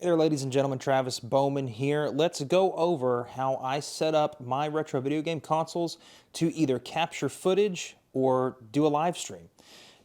Hey there, ladies and gentlemen, Travis Bowman here. Let's go over how I set up my retro video game consoles to either capture footage or do a live stream.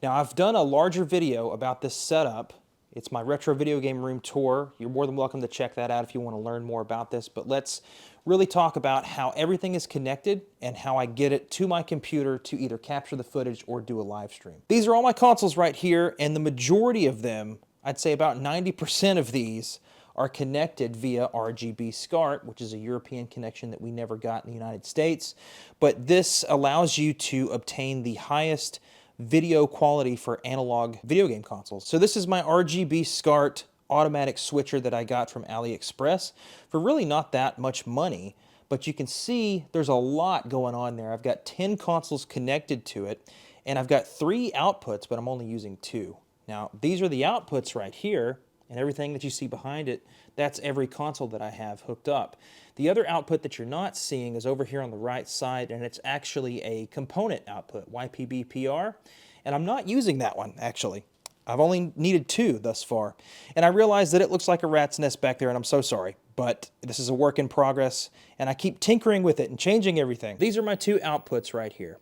Now, I've done a larger video about this setup. It's my retro video game room tour. You're more than welcome to check that out if you want to learn more about this, but let's really talk about how everything is connected and how I get it to my computer to either capture the footage or do a live stream. These are all my consoles right here, and the majority of them, I'd say about 90% of these, are connected via RGB SCART, which is a European connection that we never got in the United States. But this allows you to obtain the highest video quality for analog video game consoles. So this is my RGB SCART automatic switcher that I got from AliExpress for really not that much money. But you can see there's a lot going on there. I've got 10 consoles connected to it, and I've got 3 outputs, but I'm only using 2. Now, these are the outputs right here, and everything that you see behind it, that's every console that I have hooked up. The other output that you're not seeing is over here on the right side, and it's actually a component output, YPB-PR, and I'm not using that one, actually. I've only needed 2 thus far, and I realize that it looks like a rat's nest back there, and I'm so sorry, but this is a work in progress, and I keep tinkering with it and changing everything. These are my 2 outputs right here.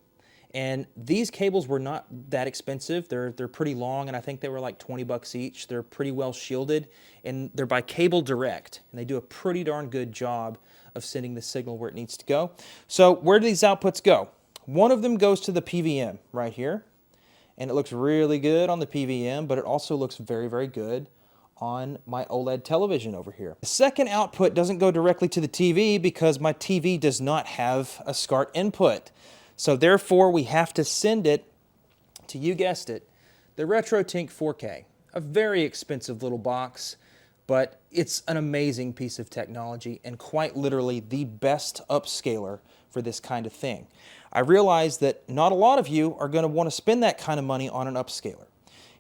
And these cables were not that expensive. They're pretty long, and I think they were like 20 bucks each. They're pretty well shielded, and they're by Cable Direct, and they do a pretty darn good job of sending the signal where it needs to go. So where do these outputs go? One of them goes to the PVM right here, and it looks really good on the PVM, but it also looks very, very good on my OLED television over here. The second output doesn't go directly to the TV because my TV does not have a SCART input. So therefore, we have to send it to, you guessed it, the Retrotink 4K. A very expensive little box, but it's an amazing piece of technology and quite literally the best upscaler for this kind of thing. I realize that not a lot of you are going to want to spend that kind of money on an upscaler,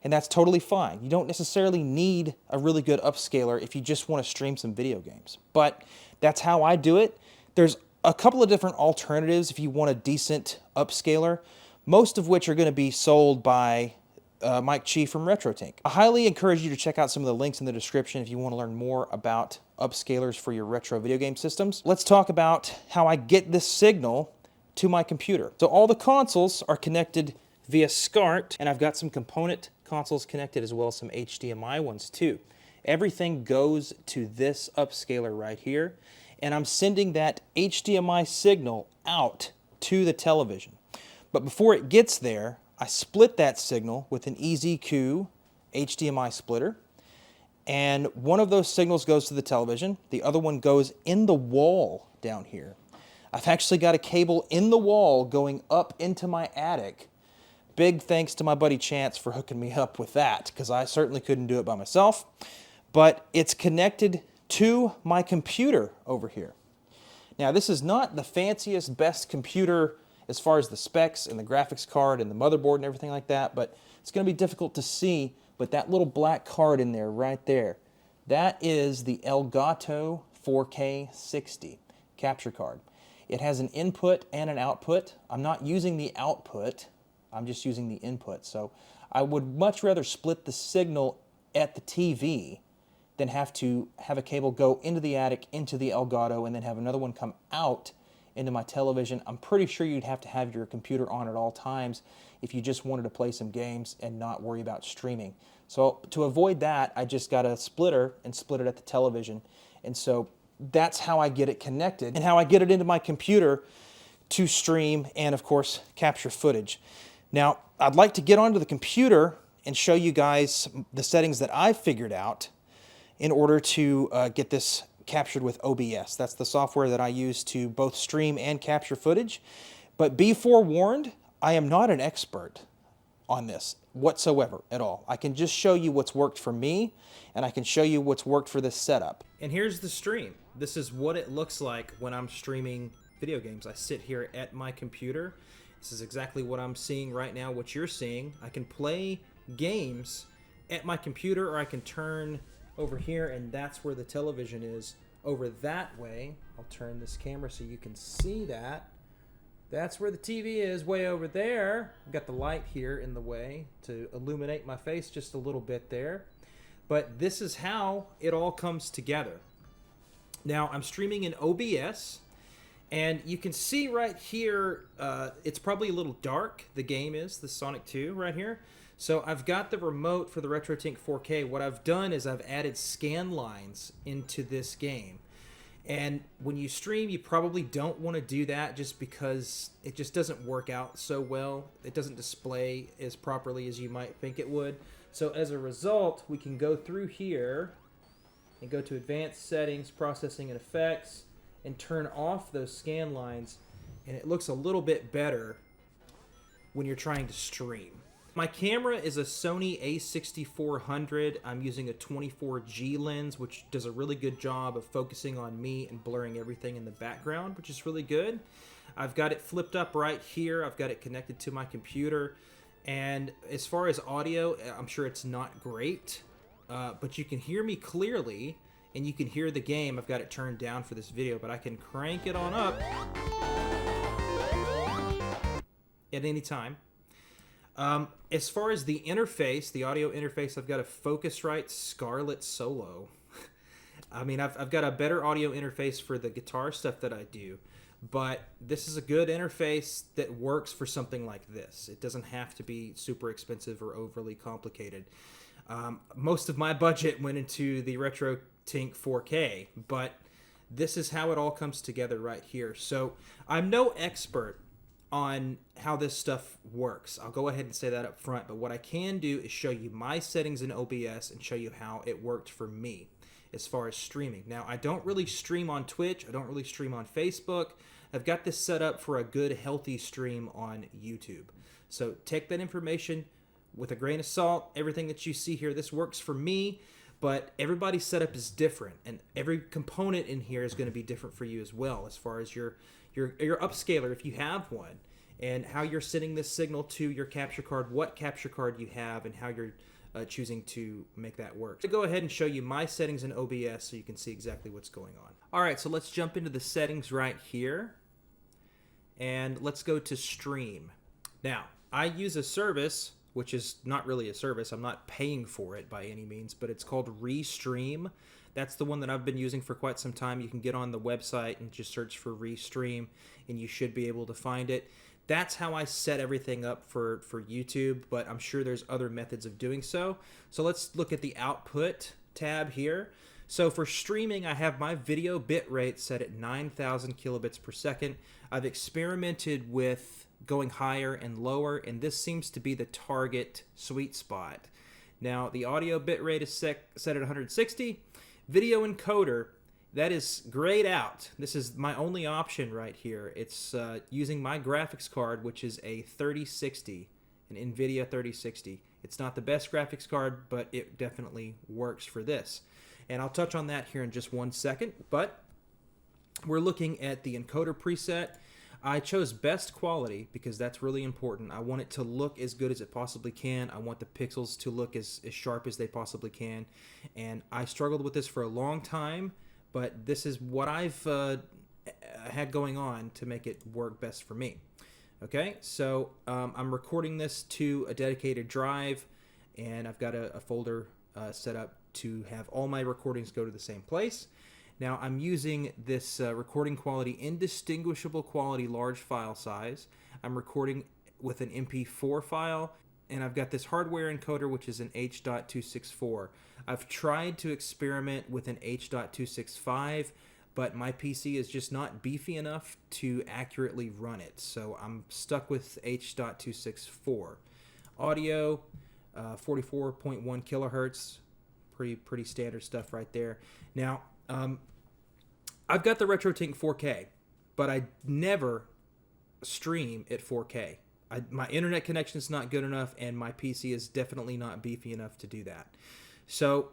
and that's totally fine. You don't necessarily need a really good upscaler if you just want to stream some video games, but that's how I do it. There's a couple of different alternatives if you want a decent upscaler, most of which are going to be sold by Mike Chi from Retrotink. I highly encourage you to check out some of the links in the description if you want to learn more about upscalers for your retro video game systems. Let's talk about how I get this signal to my computer. So all the consoles are connected via SCART, and I've got some component consoles connected as well as some HDMI ones too. Everything goes to this upscaler right here, and I'm sending that HDMI signal out to the television. But before it gets there, I split that signal with an EZQ HDMI splitter, and one of those signals goes to the television, the other one goes in the wall down here. I've actually got a cable in the wall going up into my attic. Big thanks to my buddy Chance for hooking me up with that, because I certainly couldn't do it by myself. But it's connected to my computer over here. Now, this is not the fanciest, best computer as far as the specs and the graphics card and the motherboard and everything like that, but it's going to be difficult to see, but that little black card in there, right there, that is the Elgato 4K 60 capture card. It has an input and an output. I'm not using the output, I'm just using the input. So I would much rather split the signal at the TV than have to have a cable go into the attic, into the Elgato, and then have another one come out into my television. I'm pretty sure you'd have to have your computer on at all times if you just wanted to play some games and not worry about streaming. So to avoid that, I just got a splitter and split it at the television. And so that's how I get it connected and how I get it into my computer to stream and, of course, capture footage. Now, I'd like to get onto the computer and show you guys the settings that I've figured out in order to get this captured with OBS. That's the software that I use to both stream and capture footage. But be forewarned, I am not an expert on this whatsoever at all. I can just show you what's worked for me, and I can show you what's worked for this setup. And here's the stream. This is what it looks like when I'm streaming video games. I sit here at my computer. This is exactly what I'm seeing right now, what you're seeing. I can play games at my computer, or I can turn over here, and that's where the television is. Over that way, I'll turn this camera so you can see that. That's where the TV is, way over there. I've got the light here in the way to illuminate my face just a little bit there. but this is how it all comes together. Now, I'm streaming in OBS, and you can see right here, it's probably a little dark, the game is, the Sonic 2 right here. So I've got the remote for the Retrotink 4K. What I've done is I've added scan lines into this game. And when you stream, you probably don't want to do that just because it just doesn't work out so well. It doesn't display as properly as you might think it would. So as a result, we can go through here and go to Advanced Settings, Processing and Effects, and turn off those scan lines. And it looks a little bit better when you're trying to stream. My camera is a Sony a6400. I'm using a 24G lens, which does a really good job of focusing on me and blurring everything in the background, which is really good. I've got it flipped up right here. I've got it connected to my computer. And as far as audio, I'm sure it's not great, but you can hear me clearly, and you can hear the game. I've got it turned down for this video, but I can crank it on up at any time. As far as the interface, the audio interface, I've got a Focusrite Scarlett Solo. I mean, I've got a better audio interface for the guitar stuff that I do, but this is a good interface that works for something like this. It doesn't have to be super expensive or overly complicated. Most of my budget went into the Retrotink 4K, but this is how it all comes together right here. So I'm no expert on how this stuff works. I'll go ahead and say that up front, but what I can do is show you my settings in OBS and show you how it worked for me as far as streaming. Now, I don't really stream on Twitch. I don't really stream on Facebook. I've got this set up for a good, healthy stream on YouTube. So take that information with a grain of salt. Everything that you see here, this works for me, but everybody's setup is different, and every component in here is going to be different for you as well, as far as your upscaler, if you have one, and how you're sending this signal to your capture card, what capture card you have, and how you're choosing to make that work. So go ahead and show you my settings in OBS so you can see exactly what's going on. All right, so let's jump into the settings right here, and let's go to stream. Now, I use a service, which is not really a service. I'm not paying for it by any means, but it's called Restream. That's the one that I've been using for quite some time. You can get on the website and just search for Restream, and you should be able to find it. That's how I set everything up for YouTube, but I'm sure there's other methods of doing so. So let's look at the output tab here. So for streaming, I have my video bitrate set at 9,000 kilobits per second. I've experimented with going higher and lower, and this seems to be the target sweet spot. Now, the audio bitrate is set at 160. Video encoder, that is grayed out. This is my only option right here. It's using my graphics card, which is a 3060, an NVIDIA 3060. It's not the best graphics card, but it definitely works for this. And I'll touch on that here in just one second, but we're looking at the encoder preset. I chose best quality because that's really important. I want it to look as good as it possibly can. I want the pixels to look as sharp as they possibly can. And I struggled with this for a long time, but this is what I've had going on to make it work best for me. Okay, so I'm recording this to a dedicated drive, and I've got a folder set up to have all my recordings go to the same place. Now, I'm using this recording quality, indistinguishable quality, large file size. I'm recording with an MP4 file, and I've got this hardware encoder, which is an H.264. I've tried to experiment with an H.265, but my PC is just not beefy enough to accurately run it, so I'm stuck with H.264. Audio, 44.1 kilohertz, pretty standard stuff right there. Now, I've got the Retrotink 4K, but I never stream at 4K. My internet connection is not good enough, and my PC is definitely not beefy enough to do that. So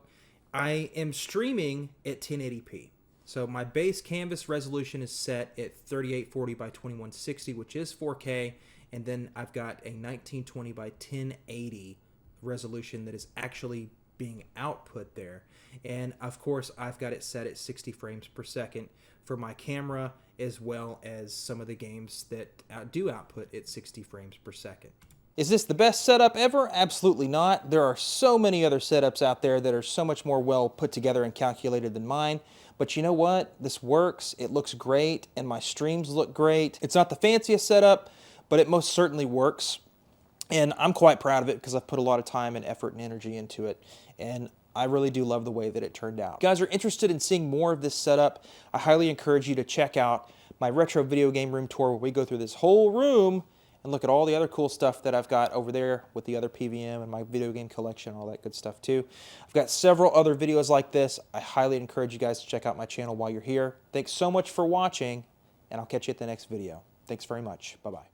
I am streaming at 1080p. So my base canvas resolution is set at 3840 by 2160, which is 4K, and then I've got a 1920 by 1080 resolution that is actually being output there. And of course, I've got it set at 60 frames per second for my camera, as well as some of the games that do output at 60 frames per second. Is this the best setup ever? Absolutely not. There are so many other setups out there that are so much more well put together and calculated than mine. But you know what? This works, it looks great, and my streams look great. It's not the fanciest setup, but it most certainly works. And I'm quite proud of it because I've put a lot of time and effort and energy into it. And I really do love the way that it turned out. If you guys are interested in seeing more of this setup, I highly encourage you to check out my retro video game room tour where we go through this whole room and look at all the other cool stuff that I've got over there with the other PVM and my video game collection, all that good stuff too. I've got several other videos like this. I highly encourage you guys to check out my channel while you're here. Thanks so much for watching, and I'll catch you at the next video. Thanks very much. Bye-bye.